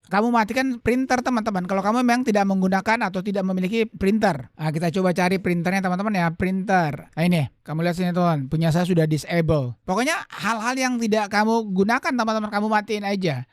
kamu matikan printer teman-teman. Kalau kamu memang tidak menggunakan atau tidak memiliki printer. Nah, kita coba cari printernya teman-teman ya, printer. Nah ini, kamu lihat sini teman, punya saya sudah disable. Pokoknya hal-hal yang tidak kamu gunakan teman-teman, kamu matiin aja.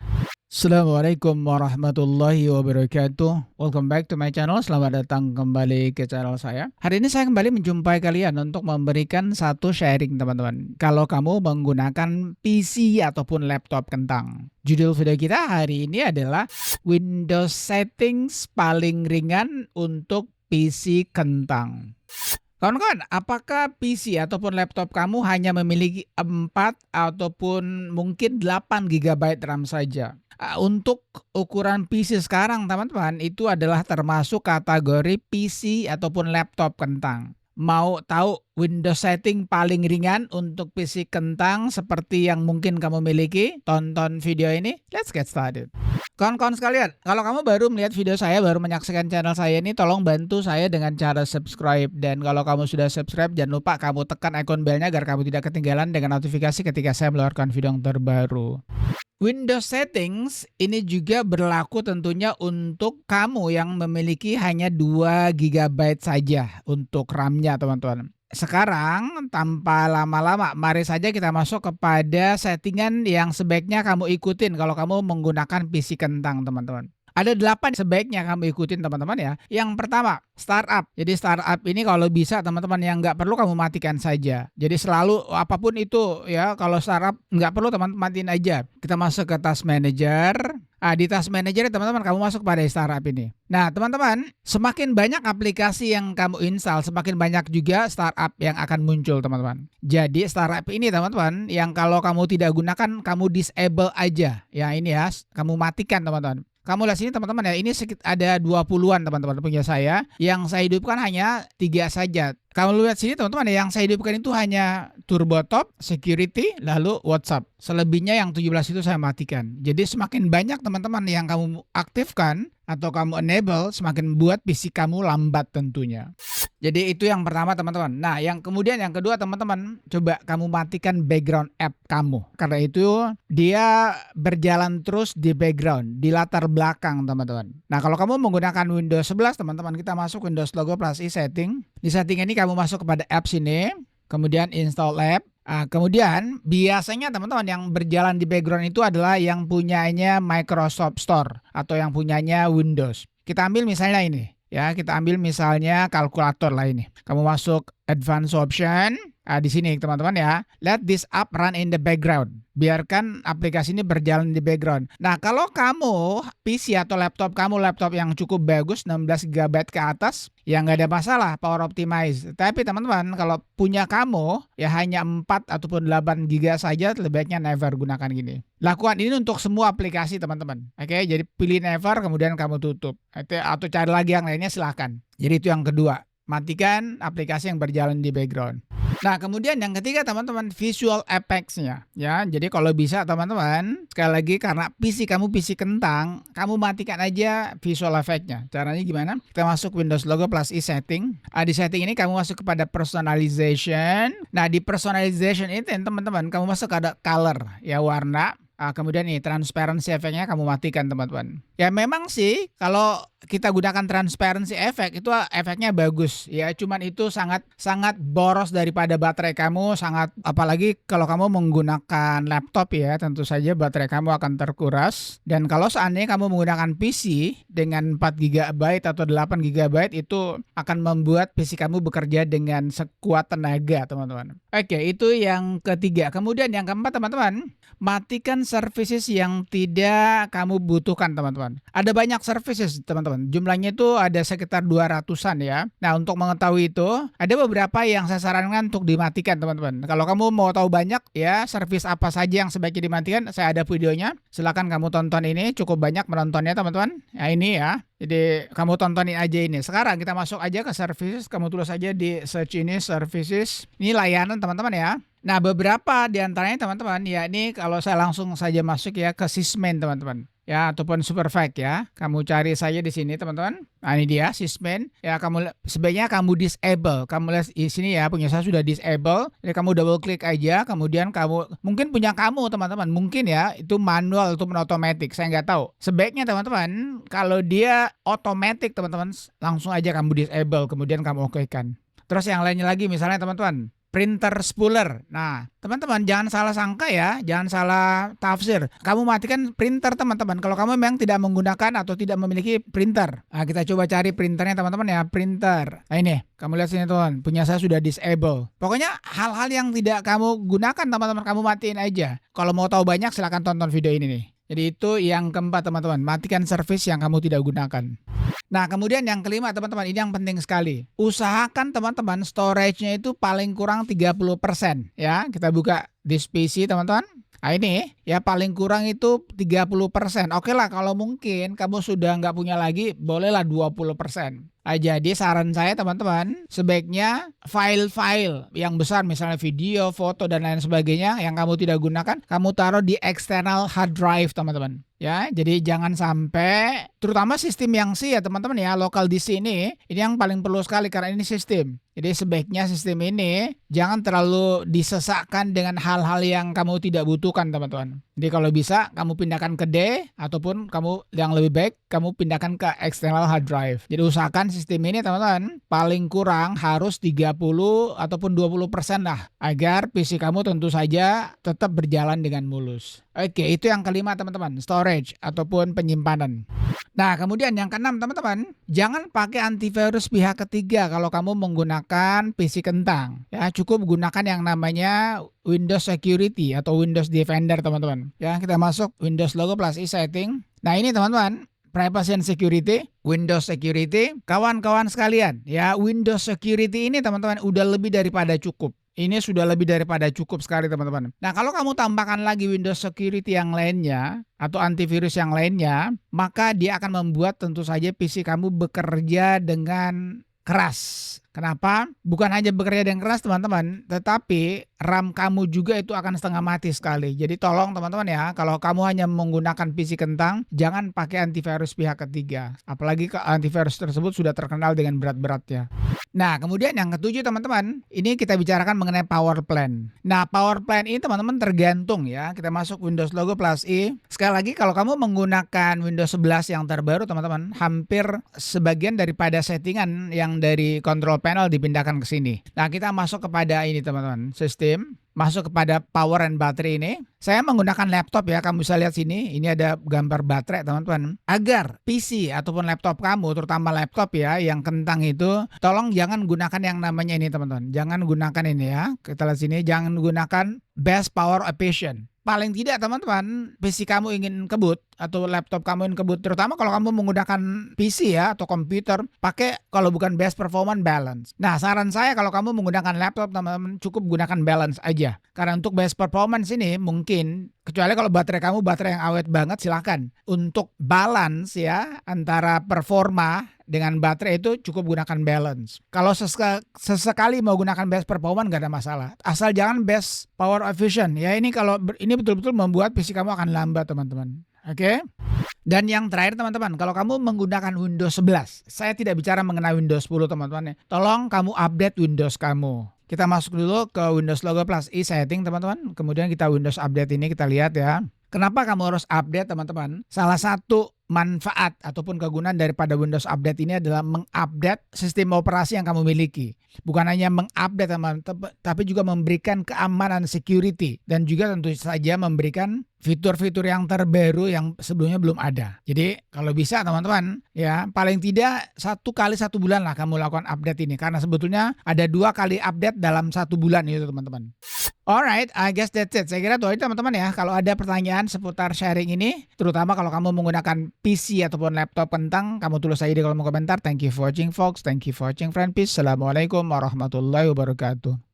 Assalamualaikum warahmatullahi wabarakatuh. Welcome back to my channel. Selamat datang kembali ke channel saya. Hari ini saya kembali menjumpai kalian untuk memberikan satu sharing teman-teman. Kalau kamu menggunakan PC ataupun laptop kentang. Judul video kita hari ini adalah Windows settings paling ringan untuk PC kentang. Kawan-kawan, apakah PC ataupun laptop kamu hanya memiliki 4 ataupun mungkin 8 GB RAM saja? Untuk ukuran PC sekarang teman-teman itu adalah termasuk kategori PC ataupun laptop kentang. Mau tahu Windows setting paling ringan untuk PC kentang seperti yang mungkin kamu miliki? Tonton video ini, let's get started. Kawan-kawan sekalian, kalau kamu baru melihat video saya, baru menyaksikan channel saya ini, tolong bantu saya dengan cara subscribe. Dan kalau kamu sudah subscribe, jangan lupa kamu tekan ikon belnya agar kamu tidak ketinggalan dengan notifikasi ketika saya mengeluarkan video yang terbaru. Windows settings ini juga berlaku tentunya untuk kamu yang memiliki hanya 2 GB saja untuk RAM-nya teman-teman. Sekarang tanpa lama-lama, mari saja kita masuk kepada settingan yang sebaiknya kamu ikutin kalau kamu menggunakan PC kentang teman-teman. Ada 8 sebaiknya kamu ikutin teman-teman ya. Yang pertama, startup. Jadi startup ini kalau bisa teman-teman yang nggak perlu kamu matikan saja. Jadi selalu apapun itu ya, kalau startup nggak perlu teman-teman matiin aja. Kita masuk ke task manager. Di task manager teman-teman kamu masuk pada startup ini. Nah teman-teman, semakin banyak aplikasi yang kamu install, semakin banyak juga startup yang akan muncul teman-teman. Jadi startup ini teman-teman, yang kalau kamu tidak gunakan, kamu disable aja. Ya ini ya, kamu matikan teman-teman. Kamu lihat sini teman-teman ya, ini ada 20-an teman-teman punya saya. Yang saya hidupkan hanya 3 saja. Kamu lihat sini teman-teman ya, yang saya hidupkan itu hanya TurboTop, Security, lalu WhatsApp. Selebihnya yang 17 itu saya matikan. Jadi semakin banyak teman-teman yang kamu aktifkan atau kamu enable, semakin buat PC kamu lambat tentunya. Jadi itu yang pertama teman-teman. Nah yang kedua teman-teman, coba kamu matikan background app kamu. Karena itu dia berjalan terus di background, di latar belakang teman-teman. Nah kalau kamu menggunakan Windows 11 teman-teman, kita masuk Windows Logo plus setting. Di setting ini kamu masuk kepada apps ini, kemudian install app. Kemudian biasanya teman-teman yang berjalan di background itu adalah yang punyanya Microsoft Store atau yang punyanya Windows. Kita ambil misalnya ini. Ya, kita ambil misalnya kalkulator lah ini. Kamu masuk advanced option. Di sini teman-teman ya. Let this app run in the background. Biarkan aplikasi ini berjalan di background. Nah, kalau kamu PC atau laptop kamu laptop yang cukup bagus 16 GB ke atas, ya nggak ada masalah power optimize. Tapi teman-teman kalau punya kamu ya hanya 4 ataupun 8 GB saja, lebih baiknya never gunakan gini. Lakukan ini untuk semua aplikasi teman-teman. Oke, jadi pilih never kemudian kamu tutup. Atau cari lagi yang lainnya silahkan. Jadi itu yang kedua. Matikan aplikasi yang berjalan di background. Nah kemudian yang ketiga teman-teman, visual effects-nya ya. Jadi kalau bisa teman-teman, sekali lagi karena PC kamu PC kentang, kamu matikan aja visual effect-nya. Caranya gimana? Kita masuk Windows Logo plus setting. Di setting ini kamu masuk kepada personalization. Nah di personalization ini teman-teman kamu masuk ada color ya, warna. Kemudian nih transparency efeknya kamu matikan teman-teman. Ya memang sih kalau kita gunakan transparency efek itu efeknya bagus ya, cuman itu sangat boros daripada baterai kamu, sangat apalagi kalau kamu menggunakan laptop ya, tentu saja baterai kamu akan terkuras. Dan kalau seandainya kamu menggunakan PC dengan 4 GB atau 8 GB itu akan membuat PC kamu bekerja dengan sekuat tenaga teman-teman. Oke, itu yang ketiga. Kemudian yang keempat teman-teman, matikan services yang tidak kamu butuhkan teman-teman. Ada banyak services teman-teman. Jumlahnya itu ada sekitar 200-an ya. Nah, untuk mengetahui itu, ada beberapa yang saya sarankan untuk dimatikan teman-teman. Kalau kamu mau tahu banyak ya, service apa saja yang sebaiknya dimatikan, saya ada videonya. Silakan kamu tonton ini, cukup banyak menontonnya teman-teman. Nah, ini ya. Jadi kamu tontonin aja ini. Sekarang kita masuk aja ke services, kamu tulis aja di search ini services. Ini layanan teman-teman ya. Nah beberapa diantaranya teman-teman ya, ini kalau saya langsung saja masuk ya ke sysmain teman-teman. ya ataupun Supervac ya. Kamu cari saja di sini teman-teman. Nah ini dia Sysmin. Ya sebaiknya kamu disable. Kamu lihat di sini ya punya saya sudah disable. Jadi kamu double klik aja. Kemudian kamu mungkin punya kamu teman-teman. Mungkin ya itu manual ataupun otomatis. Saya nggak tahu. Sebaiknya teman-teman kalau dia otomatis teman-teman langsung aja kamu disable. Kemudian kamu okekan. Terus yang lainnya lagi misalnya teman-teman. Printer spooler. Nah, teman-teman jangan salah sangka ya, jangan salah tafsir. Kamu matikan printer teman-teman. Kalau kamu memang tidak menggunakan atau tidak memiliki printer. Nah, kita coba cari printernya teman-teman ya, printer. Nah ini, kamu lihat sini teman, punya saya sudah disable. Pokoknya hal-hal yang tidak kamu gunakan teman-teman, kamu matiin aja. Kalau mau tahu banyak silahkan tonton video ini nih. Jadi itu yang keempat teman-teman, matikan service yang kamu tidak gunakan. Nah kemudian yang kelima teman-teman, ini yang penting sekali. Usahakan teman-teman storage-nya itu paling kurang 30% ya. Kita buka disk PC teman-teman. Nah ini ya paling kurang itu 30%. Oke lah kalau mungkin kamu sudah nggak punya lagi, bolehlah 20%. Nah, jadi saran saya teman-teman, sebaiknya file-file yang besar misalnya video, foto dan lain sebagainya yang kamu tidak gunakan, kamu taruh di external hard drive teman-teman. Ya, jadi jangan sampai terutama sistem yang C ya teman-teman ya, local disk ini yang paling perlu sekali karena ini sistem. Jadi sebaiknya sistem ini jangan terlalu disesakkan dengan hal-hal yang kamu tidak butuhkan teman-teman. Jadi kalau bisa kamu pindahkan ke D ataupun kamu yang lebih baik kamu pindahkan ke external hard drive. Jadi usahakan sistem ini teman-teman paling kurang harus 30 ataupun 20% lah agar PC kamu tentu saja tetap berjalan dengan mulus. Oke, itu yang kelima teman-teman, storage ataupun penyimpanan. Nah, kemudian yang keenam teman-teman, jangan pakai antivirus pihak ketiga kalau kamu menggunakan PC kentang. Ya, cukup gunakan yang namanya Windows Security atau Windows Defender teman-teman. Ya, kita masuk Windows logo plus i setting. Nah, ini teman-teman, Privacy and Security, Windows Security, kawan-kawan sekalian. Ya, Windows Security ini teman-teman udah lebih daripada cukup. Ini sudah lebih daripada cukup sekali teman-teman. Nah kalau kamu tambahkan lagi Windows Security yang lainnya atau antivirus yang lainnya, maka dia akan membuat tentu saja PC kamu bekerja dengan keras. Kenapa? Bukan hanya bekerja dengan keras teman-teman, tetapi RAM kamu juga itu akan setengah mati sekali. Jadi tolong teman-teman ya, kalau kamu hanya menggunakan PC kentang, jangan pakai antivirus pihak ketiga. Apalagi antivirus tersebut sudah terkenal dengan berat-beratnya. Nah kemudian yang ketujuh teman-teman, ini kita bicarakan mengenai power plan. Nah power plan ini teman-teman tergantung ya, kita masuk Windows logo plus i. Sekali lagi kalau kamu menggunakan Windows 11 yang terbaru teman-teman, hampir sebagian daripada settingan yang dari control panel dipindahkan ke sini. Nah kita masuk kepada ini teman-teman, sistem. Masuk kepada power and battery ini. Saya menggunakan laptop ya, kamu bisa lihat sini. Ini ada gambar baterai teman-teman. Agar PC ataupun laptop kamu, terutama laptop ya, yang kentang itu, tolong jangan gunakan yang namanya ini teman-teman. Jangan gunakan ini ya. Kita lihat sini, jangan gunakan best power efficient. Paling tidak teman-teman, PC kamu ingin kebut atau laptop kamu ingin kebut, terutama kalau kamu menggunakan PC ya atau komputer, pakai kalau bukan best performance balance. Nah saran saya kalau kamu menggunakan laptop teman-teman cukup gunakan balance aja. Karena untuk best performance ini mungkin, kecuali kalau baterai kamu baterai yang awet banget silahkan. Untuk balance ya antara performa dengan baterai itu cukup gunakan balance. Kalau sesekali mau gunakan best performance gak ada masalah. Asal jangan best power efficient. Ya ini kalau ini betul-betul membuat PC kamu akan lambat teman-teman. Oke. Dan yang terakhir teman-teman, kalau kamu menggunakan Windows 11, saya tidak bicara mengenai Windows 10 teman-teman ya. Tolong kamu update Windows kamu. Kita masuk dulu ke Windows logo plus i setting teman-teman. Kemudian kita Windows update ini kita lihat ya. Kenapa kamu harus update teman-teman? Salah satu manfaat ataupun kegunaan daripada Windows Update ini adalah mengupdate sistem operasi yang kamu miliki. Bukan hanya mengupdate teman-teman, tapi juga memberikan keamanan security dan juga tentu saja memberikan fitur-fitur yang terbaru yang sebelumnya belum ada. Jadi kalau bisa teman-teman ya paling tidak 1 kali 1 bulan lah kamu lakukan update ini. Karena sebetulnya ada 2 kali update dalam 1 bulan itu teman-teman. Alright, I guess that's it. Saya kira itu aja teman-teman ya. Kalau ada pertanyaan seputar sharing ini, terutama kalau kamu menggunakan PC ataupun laptop kentang, kamu tulis saja di kolom komentar. Thank you for watching folks. Thank you for watching friend. Peace. Assalamualaikum warahmatullahi wabarakatuh.